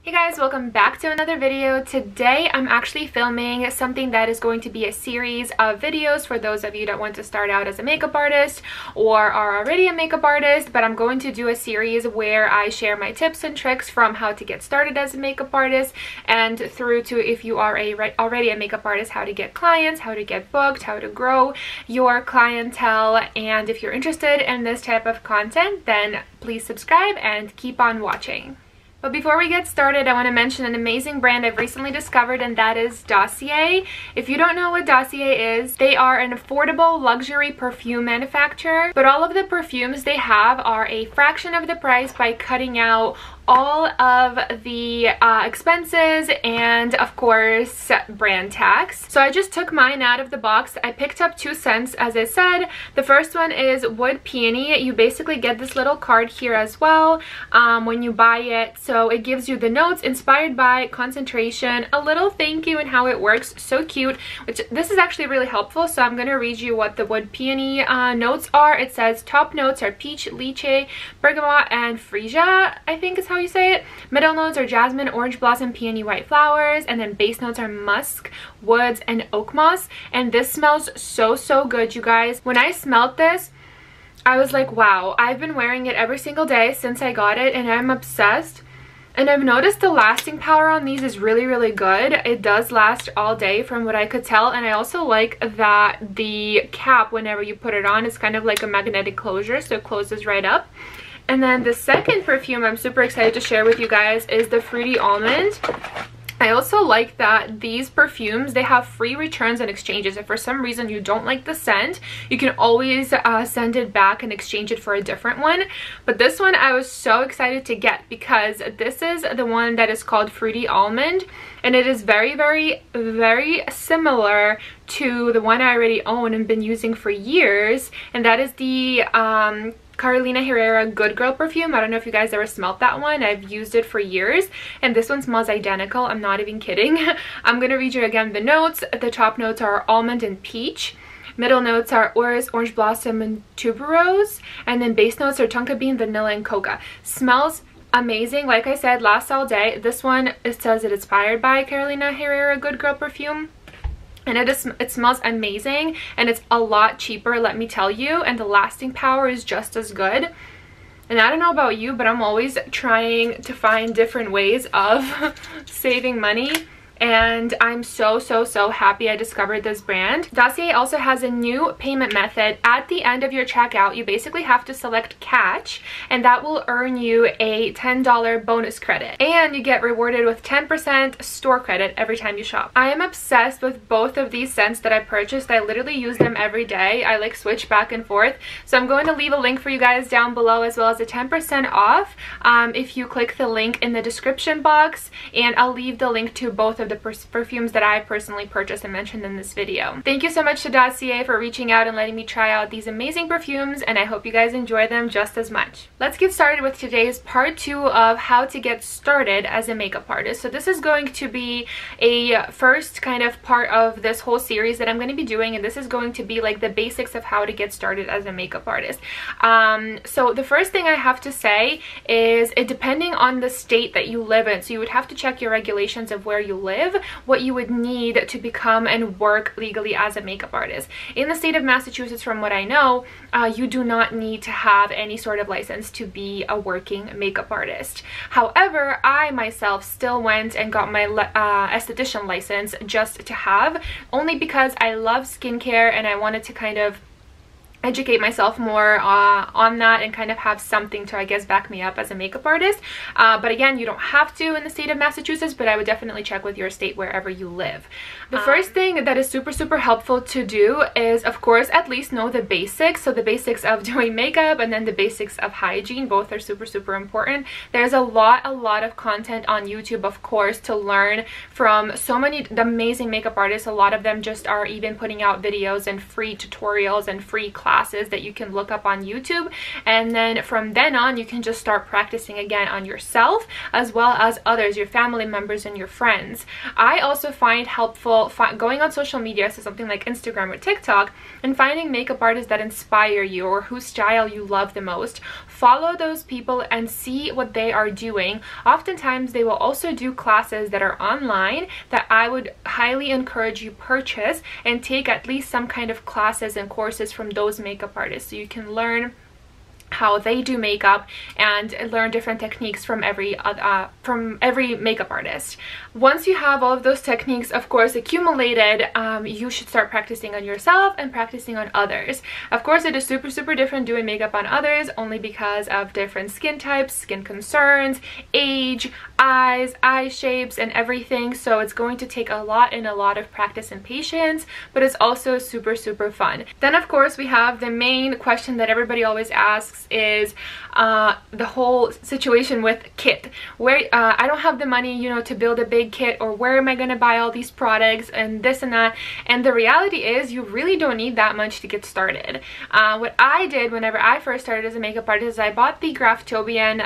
Hey guys, welcome back to another video. Today I'm actually filming something that is going to be a series of videos for those of you that want to start out as a makeup artist or are already a makeup artist, but I'm going to do a series where I share my tips and tricks from how to get started as a makeup artist and through to if you are already a makeup artist, how to get clients, how to get booked, how to grow your clientele. And if you're interested in this type of content, then please subscribe and keep on watching. But before we get started, I want to mention an amazing brand I've recently discovered, and that is Dossier. If you don't know what Dossier is, they are an affordable luxury perfume manufacturer, but all of the perfumes they have are a fraction of the price by cutting out all of the expenses and of course brand tax. So I just took mine out of the box. I picked up 2 scents, as I said. The first one is Wood Peony. You basically get this little card here as well when you buy it. So it gives you the notes inspired by concentration, a little thank you and how it works. So cute. Which this is actually really helpful. So I'm going to read you what the Wood Peony notes are. It says top notes are peach, lychee, bergamot, and freesia, I think is how you say it. Middle notes are jasmine, orange blossom, peony, white flowers, and then base notes are musk, woods, and oak moss. And this smells so good, you guys. When I smelled this, I was like, wow, I've been wearing it every single day since I got it and I'm obsessed. And I've noticed the lasting power on these is really good. It does last all day from what I could tell. And I also like that the cap, whenever you put it on, is kind of like a magnetic closure, so it closes right up. And then the second perfume I'm super excited to share with you guys is the Fruity Almond. I also like that these perfumes, they have free returns and exchanges. If for some reason you don't like the scent, you can always send it back and exchange it for a different one. But this one I was so excited to get because this is the one that is called Fruity Almond, and it is very similar to the one I already own and been using for years, and that is the Carlina Herrera Good Girl perfume. I don't know if you guys ever smelled that one. I've used it for years and this one smells identical. I'm not even kidding. I'm gonna read you again the notes. The top notes are almond and peach. Middle notes are orris, orange blossom, and tuberose. And then base notes are tonka bean, vanilla, and coca. Smells amazing. Like I said, lasts all day. This one, it says it's inspired by Carlina Herrera Good Girl perfume. And it smells amazing, and it's a lot cheaper, let me tell you, and the lasting power is just as good. And I don't know about you, but I'm always trying to find different ways of saving money. And I'm so happy I discovered this brand. Dossier also has a new payment method. At the end of your checkout, you basically have to select cash, and that will earn you a $10 bonus credit. And you get rewarded with 10% store credit every time you shop. I am obsessed with both of these scents that I purchased. I literally use them every day. I like switch back and forth. So I'm going to leave a link for you guys down below, as well as a 10% off if you click the link in the description box. And I'll leave the link to both of the perfumes that I personally purchased and mentioned in this video. Thank you so much to Dossier for reaching out and letting me try out these amazing perfumes, and I hope you guys enjoy them just as much. Let's get started with today's part 2 of how to get started as a makeup artist. So this is going to be a first kind of part of this whole series that I'm going to be doing, and this is going to be like the basics of how to get started as a makeup artist. So the first thing I have to say is depending on the state that you live in, so you would have to check your regulations of where you live, what you would need to become and work legally as a makeup artist. In the state of Massachusetts, from what I know, you do not need to have any sort of license to be a working makeup artist. However, I myself still went and got my esthetician license just to have, only because I love skincare and I wanted to kind of educate myself more on that and kind of have something to, I guess, back me up as a makeup artist. But again, you don't have to in the state of Massachusetts, but I would definitely check with your state wherever you live. The first thing that is super helpful to do is, of course, at least know the basics. So the basics of doing makeup and then the basics of hygiene, both are super important. There's a lot of content on YouTube, of course, to learn from so many amazing makeup artists. A lot of them just are even putting out videos and free tutorials and free classes classes that you can look up on YouTube, and then from then on you can just start practicing again on yourself as well as others, your family members and your friends. I also find helpful going on social media, so something like Instagram or TikTok, and finding makeup artists that inspire you or whose style you love the most. Follow those people and see what they are doing. Oftentimes they will also do classes that are online that I would highly encourage you purchase and take at least some kind of classes and courses from those makeup artists, so you can learn how they do makeup and learn different techniques from every makeup artist. Once you have all of those techniques, of course, accumulated, you should start practicing on yourself and practicing on others. Of course, it is super different doing makeup on others, only because of different skin types, skin concerns, age, eyes, eye shapes, and everything. So it's going to take a lot of practice and patience, but it's also super fun. Then of course we have the main question that everybody always asks is the whole situation with kit. Where I don't have the money, you know, to build a big kit, or where am I going to buy all these products and this and that. And the reality is you really don't need that much to get started. What I did whenever I first started as a makeup artist is I bought the Graftobian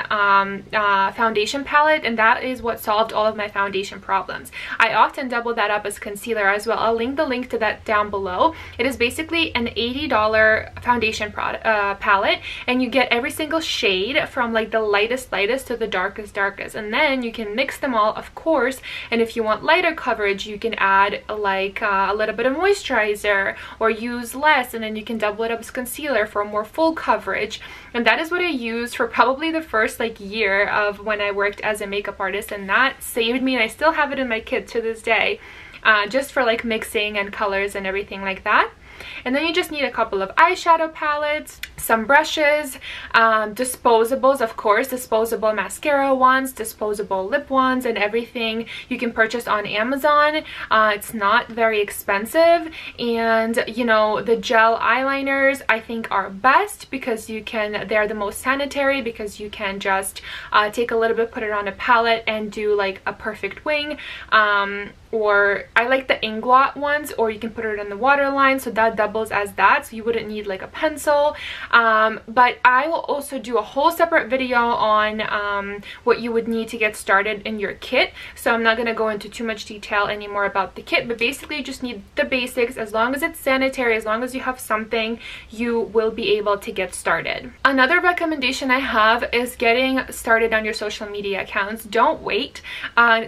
foundation palette, and that is what solved all of my foundation problems. I often double that up as concealer as well. I'll link the link to that down below. It is basically an $80 foundation palette, and you get every single shade from like the lightest to the darkest, and then you can mix them all, of course. And if you want lighter coverage, you can add like a little bit of moisturizer or use less, and then you can double it up as concealer for a more full coverage. And that is what I used for probably the first like year of when I worked as a makeup artist, and that saved me, and I still have it in my kit to this day, just for like mixing and colors and everything like that. And then you just need a couple of eyeshadow palettes, some brushes, disposables, of course, disposable mascara ones, disposable lip ones, and everything you can purchase on Amazon. It's not very expensive, and you know, the gel eyeliners I think are best because they're the most sanitary, because you can just take a little bit, put it on a palette, and do like a perfect wing. Or I like the Inglot ones, or you can put it in the waterline, so that doubles as that, so you wouldn't need like a pencil. But I will also do a whole separate video on what you would need to get started in your kit, so I'm not going to go into too much detail anymore about the kit, but basically you just need the basics. As long as it's sanitary, as long as you have something, you will be able to get started. Another recommendation I have is getting started on your social media accounts. Don't wait.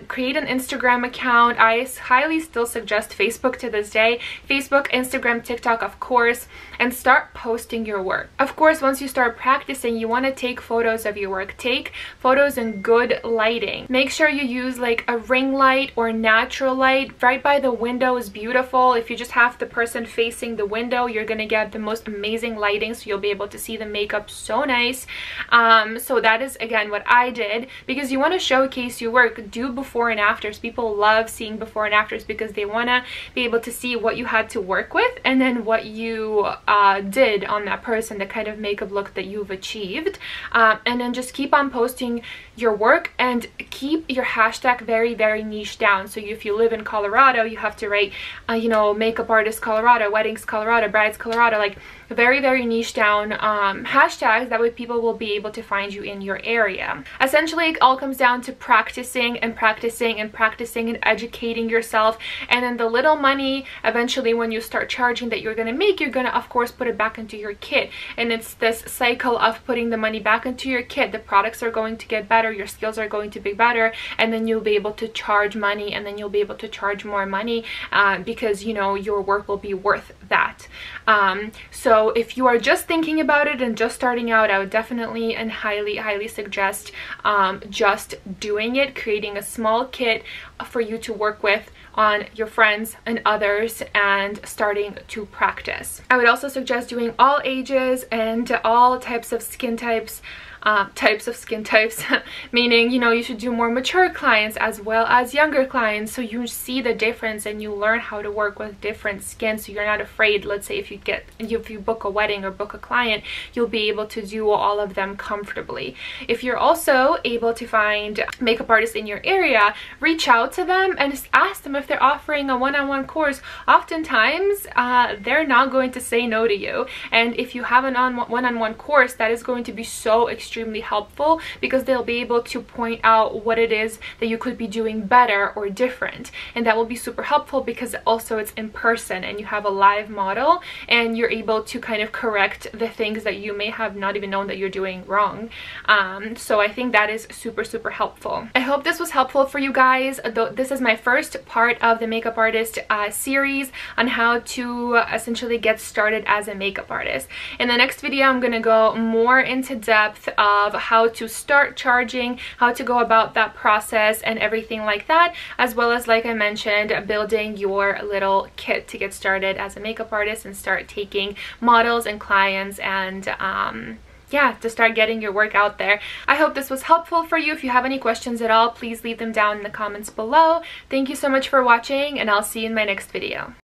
Create an Instagram account. I highly still suggest Facebook to this day. Facebook, Instagram, TikTok, of course, and start posting your work. Of course, once you start practicing, you want to take photos of your work. Take photos in good lighting. Make sure you use like a ring light or natural light. Right by the window is beautiful. If you just have the person facing the window, you're gonna get the most amazing lighting, so you'll be able to see the makeup so nice. So that is again what I did, because you want to showcase your work. Do before and afters. People love seeing before and afters because they want to be able to see what you had to work with, and then what you did on that person, the kind of makeup look that you've achieved. And then just keep on posting your work, and keep your hashtag very niche down. So if you live in Colorado, you have to write you know, makeup artist Colorado, weddings Colorado, brides Colorado, like very niche down hashtags. That way people will be able to find you in your area. Essentially it all comes down to practicing and educating yourself, and then the little money eventually when you start charging that you're gonna make, you're gonna of course put it back into your kit. And it's this cycle of putting the money back into your kit. The products are going to get better, your skills are going to be better, and then you'll be able to charge money, and then you'll be able to charge more money because you know your work will be worth that. So if you are just thinking about it and just starting out, I would definitely and highly suggest just doing it, creating a small kit for you to work with on your friends and others, and starting to practice. I would also suggest doing all ages and all types of skin types. Meaning, you know, you should do more mature clients as well as younger clients, so you see the difference and you learn how to work with different skin, so you're not afraid. Let's say if you book a wedding or book a client, you'll be able to do all of them comfortably. If you're also able to find makeup artists in your area, reach out to them and just ask them if they're offering a one-on-one course, oftentimes they're not going to say no to you. And if you have an one-on-one course, that is going to be so extremely helpful, because they'll be able to point out what it is that you could be doing better or different, and that will be super helpful because also it's in person and you have a live model and you're able to kind of correct the things that you may have not even known that you're doing wrong. So I think that is super helpful. I hope this was helpful for you guys. This is my first part of the makeup artist series on how to essentially get started as a makeup artist. In the next video, I'm gonna go more into depth of how to start charging, how to go about that process and everything like that, as well as, like I mentioned, building your little kit to get started as a makeup artist and start taking models and clients and yeah, to start getting your work out there. I hope this was helpful for you. If you have any questions at all, please leave them down in the comments below. Thank you so much for watching, and I'll see you in my next video.